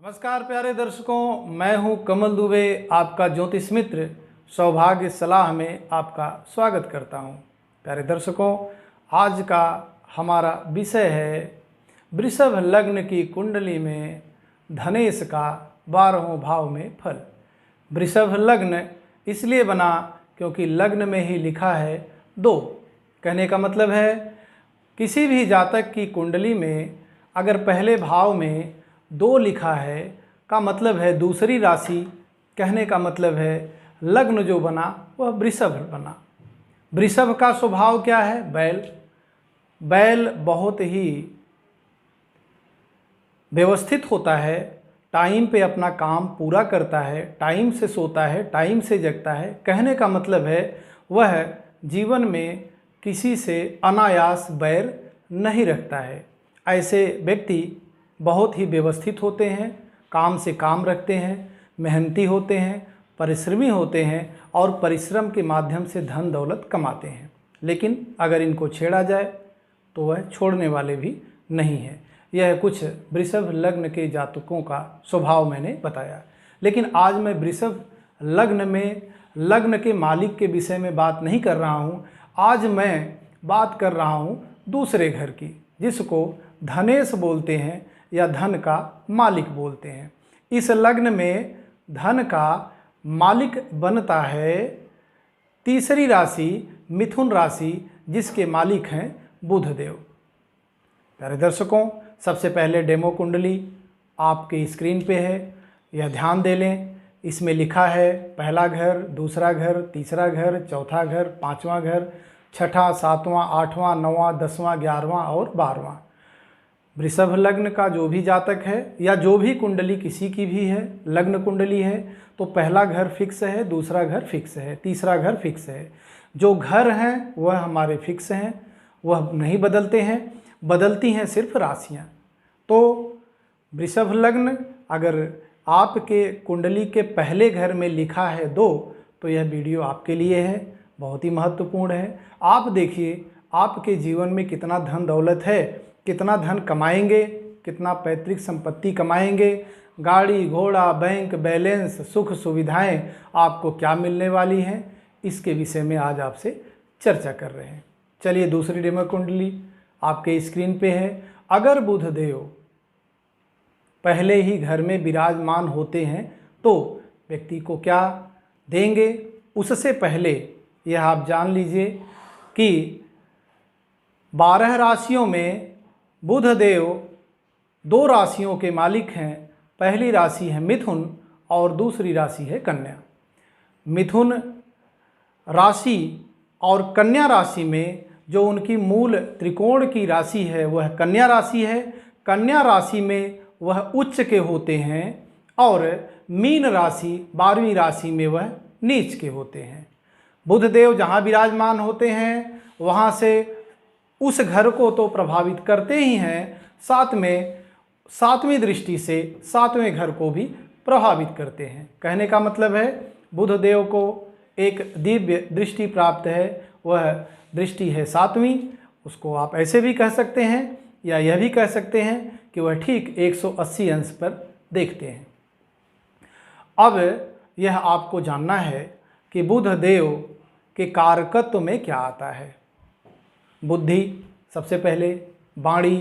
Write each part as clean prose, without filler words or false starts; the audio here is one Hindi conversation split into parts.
नमस्कार प्यारे दर्शकों, मैं हूं कमल दुबे, आपका ज्योतिष मित्र सौभाग्य सलाह में आपका स्वागत करता हूं। प्यारे दर्शकों, आज का हमारा विषय है वृषभ लग्न की कुंडली में धनेश का 12वें भाव में फल। वृषभ लग्न इसलिए बना क्योंकि लग्न में ही लिखा है 2। कहने का मतलब है किसी भी जातक की कुंडली में अगर पहले भाव में 2 लिखा है का मतलब है दूसरी राशि। कहने का मतलब है लग्न जो बना वह वृषभ बना। वृषभ का स्वभाव क्या है? बैल। बैल बहुत ही व्यवस्थित होता है, टाइम पे अपना काम पूरा करता है, टाइम से सोता है, टाइम से जगता है। कहने का मतलब है वह जीवन में किसी से अनायास बैर नहीं रखता है। ऐसे व्यक्ति बहुत ही व्यवस्थित होते हैं, काम से काम रखते हैं, मेहनती होते हैं, परिश्रमी होते हैं और परिश्रम के माध्यम से धन दौलत कमाते हैं। लेकिन अगर इनको छेड़ा जाए तो वह छोड़ने वाले भी नहीं हैं। यह कुछ वृषभ लग्न के जातकों का स्वभाव मैंने बताया। लेकिन आज मैं वृषभ लग्न में लग्न के मालिक के विषय में बात नहीं कर रहा हूँ। आज मैं बात कर रहा हूँ दूसरे घर की, जिसको धनेश बोलते हैं या धन का मालिक बोलते हैं। इस लग्न में धन का मालिक बनता है तीसरी राशि मिथुन राशि, जिसके मालिक हैं बुध देव। प्यारे दर्शकों, सबसे पहले डेमो कुंडली आपके स्क्रीन पे है, यह ध्यान दे लें। इसमें लिखा है पहला घर, दूसरा घर, तीसरा घर, चौथा घर, पांचवा घर, छठा, सातवां, आठवां, नौवां, 10वां, 11वां और 12वां। वृषभ लग्न का जो भी जातक है या जो भी कुंडली किसी की भी है, लग्न कुंडली है, तो पहला घर फिक्स है, दूसरा घर फिक्स है, तीसरा घर फिक्स है। जो घर हैं वह हमारे फिक्स हैं, वह नहीं बदलते हैं, बदलती हैं सिर्फ राशियाँ। तो वृषभ लग्न अगर आपके कुंडली के पहले घर में लिखा है 2, तो यह वीडियो आपके लिए है, बहुत ही महत्वपूर्ण है। आप देखिए आपके जीवन में कितना धन दौलत है, कितना धन कमाएंगे, कितना पैतृक संपत्ति कमाएंगे, गाड़ी घोड़ा, बैंक बैलेंस, सुख सुविधाएं आपको क्या मिलने वाली हैं, इसके विषय में आज आपसे चर्चा कर रहे हैं। चलिए दूसरी डेमो कुंडली आपके स्क्रीन पे है। अगर बुध देव पहले ही घर में विराजमान होते हैं तो व्यक्ति को क्या देंगे, उससे पहले यह आप जान लीजिए कि 12 राशियों में बुध देव 2 राशियों के मालिक हैं। पहली राशि है मिथुन और दूसरी राशि है कन्या। मिथुन राशि और कन्या राशि में जो उनकी मूल त्रिकोण की राशि है वह कन्या राशि है। कन्या राशि में वह उच्च के होते हैं और मीन राशि 12वीं राशि में वह नीच के होते हैं। बुध देव जहाँ विराजमान होते हैं वहाँ से उस घर को तो प्रभावित करते ही हैं, साथ में 7वीं दृष्टि से 7वें घर को भी प्रभावित करते हैं। कहने का मतलब है बुध देव को एक दिव्य दृष्टि प्राप्त है, वह दृष्टि है 7वीं। उसको आप ऐसे भी कह सकते हैं या यह भी कह सकते हैं कि वह ठीक 180 अंश पर देखते हैं। अब यह आपको जानना है कि बुध देव के कारकत्व में क्या आता है। बुद्धि सबसे पहले, वाणी,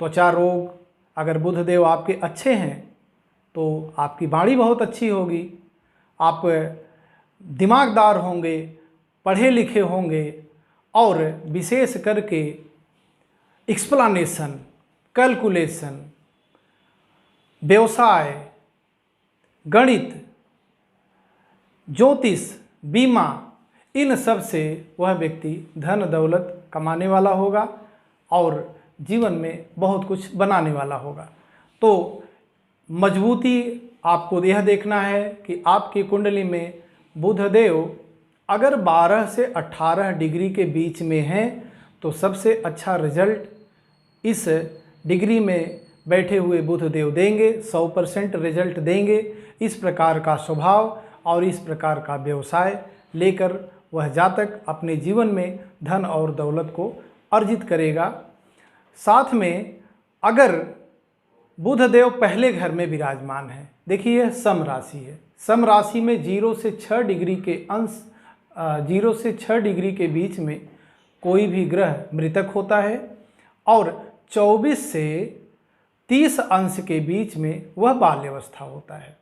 त्वचा रोग। अगर बुध देव आपके अच्छे हैं तो आपकी वाणी बहुत अच्छी होगी, आप दिमागदार होंगे, पढ़े लिखे होंगे और विशेष करके एक्सप्लेनेशन, कैलकुलेशन, व्यवसाय, गणित, ज्योतिष, बीमा, इन सब से वह व्यक्ति धन दौलत कमाने वाला होगा और जीवन में बहुत कुछ बनाने वाला होगा। तो मजबूती आपको यह देखना है कि आपकी कुंडली में बुध देव अगर 12 से 18 डिग्री के बीच में हैं तो सबसे अच्छा रिजल्ट इस डिग्री में बैठे हुए बुध देव देंगे, 100% रिजल्ट देंगे। इस प्रकार का स्वभाव और इस प्रकार का व्यवसाय लेकर वह जातक अपने जीवन में धन और दौलत को अर्जित करेगा। साथ में अगर बुध देव पहले घर में विराजमान है। देखिए यह सम राशि है। सम राशि में 0 से 6 डिग्री के अंश 0 से 6 डिग्री के बीच में कोई भी ग्रह मृतक होता है और 24 से 30 अंश के बीच में वह बाल्यावस्था होता है।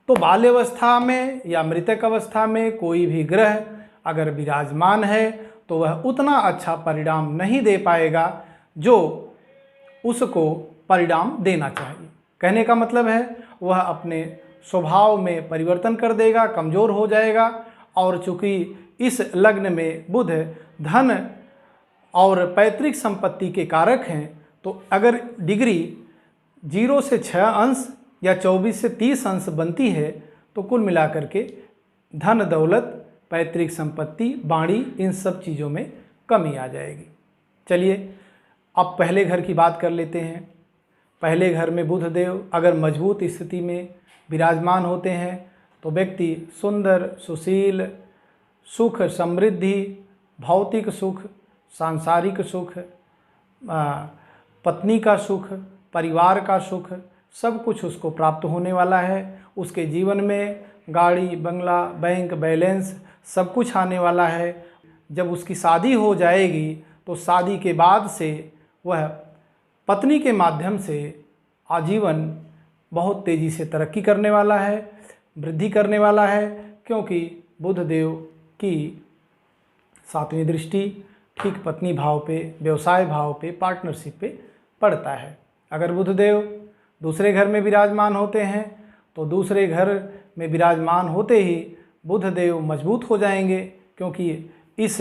तो बाल्यावस्था में या मृतक अवस्था में कोई भी ग्रह अगर विराजमान है तो वह उतना अच्छा परिणाम नहीं दे पाएगा जो उसको परिणाम देना चाहिए। कहने का मतलब है वह अपने स्वभाव में परिवर्तन कर देगा, कमज़ोर हो जाएगा। और चूँकि इस लग्न में बुध धन और पैतृक संपत्ति के कारक हैं, तो अगर डिग्री 0 से 6 अंश या 24 से 30 अंश बनती है तो कुल मिलाकर के धन दौलत, पैतृक संपत्ति, बाणी, इन सब चीज़ों में कमी आ जाएगी। चलिए अब पहले घर की बात कर लेते हैं। पहले घर में बुध देव अगर मजबूत स्थिति में विराजमान होते हैं तो व्यक्ति सुंदर, सुशील, सुख, समृद्धि, भौतिक सुख, सांसारिक सुख, पत्नी का सुख, परिवार का सुख, सब कुछ उसको प्राप्त होने वाला है। उसके जीवन में गाड़ी, बंगला, बैंक बैलेंस सब कुछ आने वाला है। जब उसकी शादी हो जाएगी तो शादी के बाद से वह पत्नी के माध्यम से आजीवन बहुत तेज़ी से तरक्की करने वाला है, वृद्धि करने वाला है, क्योंकि बुध देव की 7वीं दृष्टि ठीक पत्नी भाव पे, व्यवसाय भाव पे, पार्टनरशिप पे पड़ता है। अगर बुध देव दूसरे घर में विराजमान होते हैं तो दूसरे घर में विराजमान होते ही बुध देव मजबूत हो जाएंगे, क्योंकि इस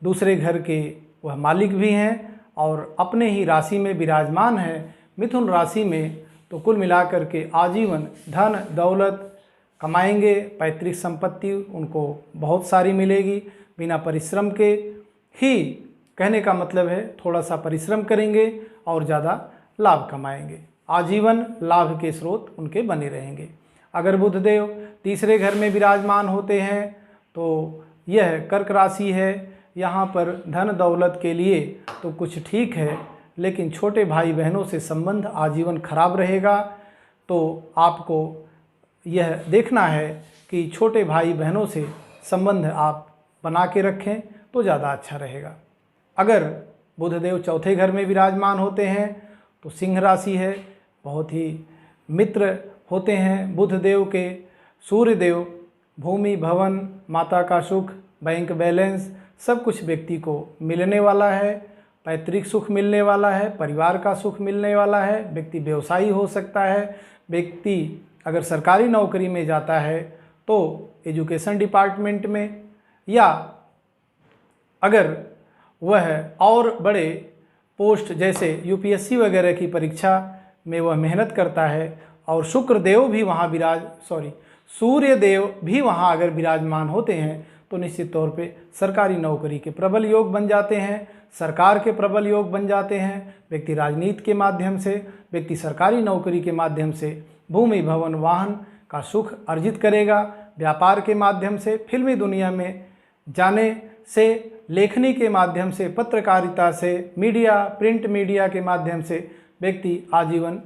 दूसरे घर के वह मालिक भी हैं और अपने ही राशि में विराजमान है, मिथुन राशि में। तो कुल मिलाकर के आजीवन धन दौलत कमाएंगे, पैतृक संपत्ति उनको बहुत सारी मिलेगी बिना परिश्रम के ही। कहने का मतलब है थोड़ा सा परिश्रम करेंगे और ज़्यादा लाभ कमाएंगे, आजीवन लाभ के स्रोत उनके बने रहेंगे। अगर बुधदेव तीसरे घर में विराजमान होते हैं तो यह कर्क राशि है। यहाँ पर धन दौलत के लिए तो कुछ ठीक है, लेकिन छोटे भाई बहनों से संबंध आजीवन खराब रहेगा। तो आपको यह देखना है कि छोटे भाई बहनों से संबंध आप बना के रखें तो ज़्यादा अच्छा रहेगा। अगर बुधदेव चौथे घर में विराजमान होते हैं तो सिंह राशि है, बहुत ही मित्र होते हैं बुधदेव के। सूर्यदेव भूमि, भवन, माता का सुख, बैंक बैलेंस सब कुछ व्यक्ति को मिलने वाला है, पैतृक सुख मिलने वाला है, परिवार का सुख मिलने वाला है। व्यक्ति व्यवसायी हो सकता है। व्यक्ति अगर सरकारी नौकरी में जाता है तो एजुकेशन डिपार्टमेंट में, या अगर वह और बड़े पोस्ट जैसे यूपीएससी वगैरह की परीक्षा में वह मेहनत करता है और शुक्रदेव भी वहाँ सूर्यदेव भी वहाँ अगर विराजमान होते हैं तो निश्चित तौर पे सरकारी नौकरी के प्रबल योग बन जाते हैं, सरकार के प्रबल योग बन जाते हैं। व्यक्ति राजनीति के माध्यम से, व्यक्ति सरकारी नौकरी के माध्यम से भूमि, भवन, वाहन का सुख अर्जित करेगा। व्यापार के माध्यम से, फिल्मी दुनिया में जाने से, लेखनी के माध्यम से, पत्रकारिता से, मीडिया, प्रिंट मीडिया के माध्यम से व्यक्ति आजीवन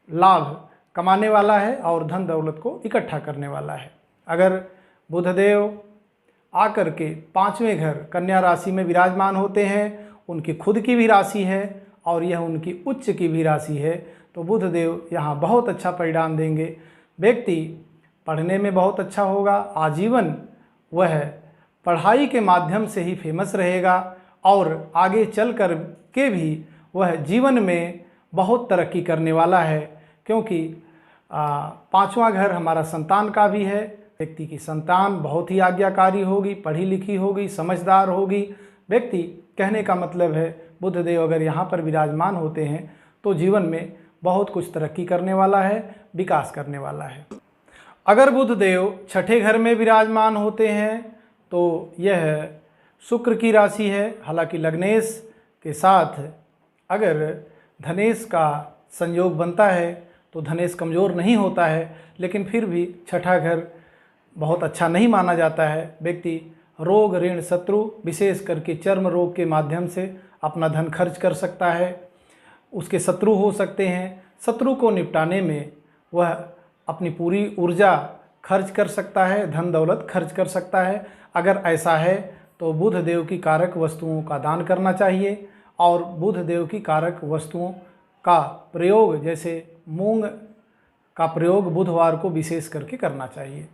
लाभ कमाने वाला है और धन दौलत को इकट्ठा करने वाला है। अगर बुधदेव आकर के 5वें घर कन्या राशि में विराजमान होते हैं, उनकी खुद की भी राशि है और यह उनकी उच्च की भी राशि है, तो बुधदेव यहाँ बहुत अच्छा परिणाम देंगे। व्यक्ति पढ़ने में बहुत अच्छा होगा, आजीवन वह पढ़ाई के माध्यम से ही फेमस रहेगा और आगे चल कर के भी वह जीवन में बहुत तरक्की करने वाला है, क्योंकि 5वां घर हमारा संतान का भी है। व्यक्ति की संतान बहुत ही आज्ञाकारी होगी, पढ़ी लिखी होगी, समझदार होगी। व्यक्ति कहने का मतलब है बुधदेव अगर यहाँ पर विराजमान होते हैं तो जीवन में बहुत कुछ तरक्की करने वाला है, विकास करने वाला है। अगर बुधदेव छठे घर में विराजमान होते हैं तो यह शुक्र की राशि है। हालांकि लग्नेश के साथ अगर धनेश का संयोग बनता है तो धनेश कमज़ोर नहीं होता है, लेकिन फिर भी छठा घर बहुत अच्छा नहीं माना जाता है। व्यक्ति रोग, ऋण, शत्रु, विशेष करके चर्म रोग के माध्यम से अपना धन खर्च कर सकता है। उसके शत्रु हो सकते हैं। शत्रु को निपटाने में वह अपनी पूरी ऊर्जा खर्च कर सकता है, धन दौलत खर्च कर सकता है। अगर ऐसा है तो बुध देव की कारक वस्तुओं का दान करना चाहिए और बुध देव की कारक वस्तुओं का प्रयोग जैसे मूंग का प्रयोग बुधवार को विशेष करके करना चाहिए।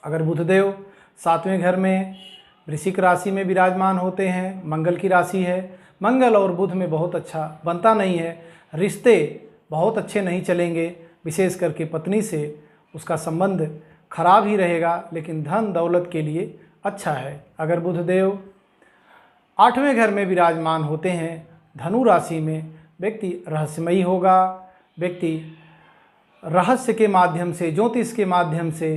अगर बुधदेव 7वें घर में वृश्चिक राशि में विराजमान होते हैं, मंगल की राशि है, मंगल और बुध में बहुत अच्छा बनता नहीं है, रिश्ते बहुत अच्छे नहीं चलेंगे, विशेष करके पत्नी से उसका संबंध खराब ही रहेगा, लेकिन धन दौलत के लिए अच्छा है। अगर बुधदेव 8वें घर में विराजमान होते हैं, धनु राशि में, व्यक्ति रहस्यमयी होगा, व्यक्ति रहस्य के माध्यम से, ज्योतिष के माध्यम से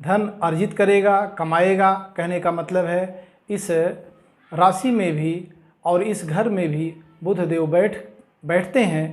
धन अर्जित करेगा, कमाएगा। कहने का मतलब है इस राशि में भी और इस घर में भी बुधदेव बैठते हैं।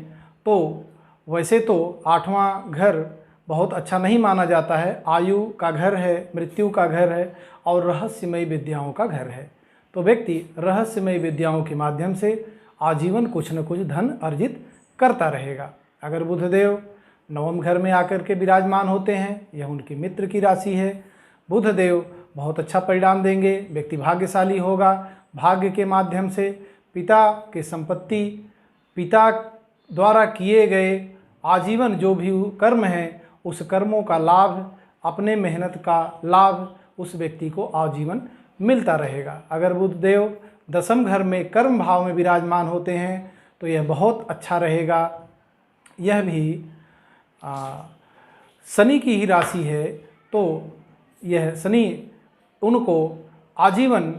तो वैसे तो 8वां घर बहुत अच्छा नहीं माना जाता है, आयु का घर है, मृत्यु का घर है और रहस्यमयी विद्याओं का घर है। तो व्यक्ति रहस्यमयी विद्याओं के माध्यम से आजीवन कुछ न कुछ धन अर्जित करता रहेगा। अगर बुधदेव 9वें घर में आकर के विराजमान होते हैं, यह उनके मित्र की राशि है। बुधदेव बहुत अच्छा परिणाम देंगे, व्यक्ति भाग्यशाली होगा। भाग्य के माध्यम से पिता के संपत्ति, पिता द्वारा किए गए आजीवन जो भी कर्म हैं, उस कर्मों का लाभ, अपने मेहनत का लाभ उस व्यक्ति को आजीवन मिलता रहेगा। अगर बुधदेव 10वें घर में कर्म भाव में विराजमान होते हैं तो यह बहुत अच्छा रहेगा। यह भी शनि की ही राशि है, तो यह शनि उनको आजीवन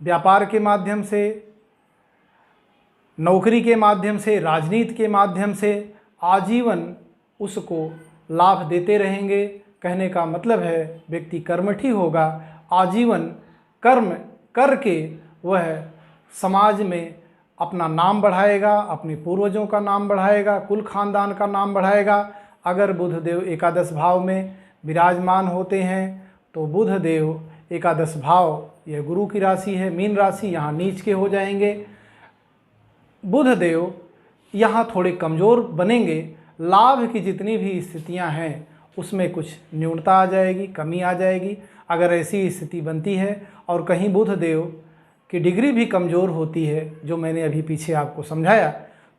व्यापार के माध्यम से, नौकरी के माध्यम से, राजनीति के माध्यम से आजीवन उसको लाभ देते रहेंगे। कहने का मतलब है व्यक्ति कर्मठी होगा, आजीवन कर्म करके वह समाज में अपना नाम बढ़ाएगा, अपने पूर्वजों का नाम बढ़ाएगा, कुल खानदान का नाम बढ़ाएगा। अगर बुधदेव एकादश भाव में विराजमान होते हैं तो बुधदेव एकादश भाव, यह गुरु की राशि है, मीन राशि, यहाँ नीच के हो जाएंगे। बुधदेव यहाँ थोड़े कमज़ोर बनेंगे, लाभ की जितनी भी स्थितियाँ हैं उसमें कुछ न्यूनता आ जाएगी, कमी आ जाएगी। अगर ऐसी स्थिति बनती है और कहीं बुधदेव की डिग्री भी कमज़ोर होती है, जो मैंने अभी पीछे आपको समझाया,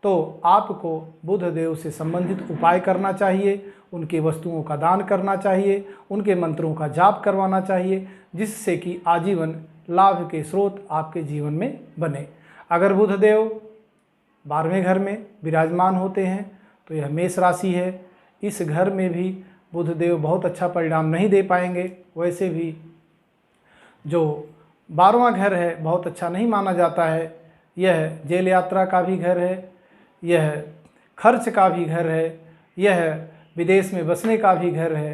तो आपको बुधदेव से संबंधित उपाय करना चाहिए, उनके वस्तुओं का दान करना चाहिए, उनके मंत्रों का जाप करवाना चाहिए, जिससे कि आजीवन लाभ के स्रोत आपके जीवन में बने। अगर बुधदेव 12वें घर में विराजमान होते हैं तो यह मेष राशि है। इस घर में भी बुधदेव बहुत अच्छा परिणाम नहीं दे पाएंगे। वैसे भी जो 12वां घर है बहुत अच्छा नहीं माना जाता है। यह जेल यात्रा का भी घर है, यह खर्च का भी घर है, यह विदेश में बसने का भी घर है,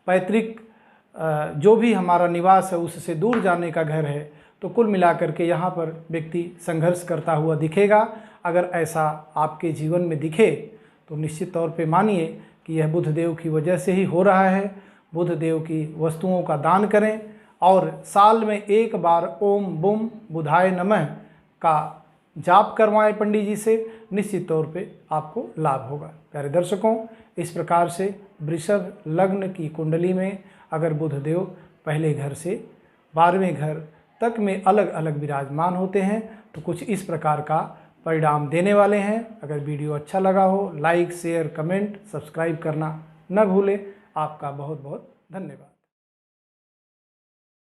पैतृक जो भी हमारा निवास है उससे दूर जाने का घर है। तो कुल मिलाकर के यहाँ पर व्यक्ति संघर्ष करता हुआ दिखेगा। अगर ऐसा आपके जीवन में दिखे तो निश्चित तौर पे मानिए कि यह बुधदेव की वजह से ही हो रहा है। बुधदेव की वस्तुओं का दान करें और साल में एक बार ओम बुम बुधाय नमः का जाप करवाएं पंडित जी से, निश्चित तौर पे आपको लाभ होगा। प्यारे दर्शकों, इस प्रकार से वृषभ लग्न की कुंडली में अगर बुधदेव पहले घर से 12वें घर तक में अलग अलग विराजमान होते हैं तो कुछ इस प्रकार का परिणाम देने वाले हैं। अगर वीडियो अच्छा लगा हो, लाइक, शेयर, कमेंट, सब्सक्राइब करना न भूलें। आपका बहुत बहुत धन्यवाद।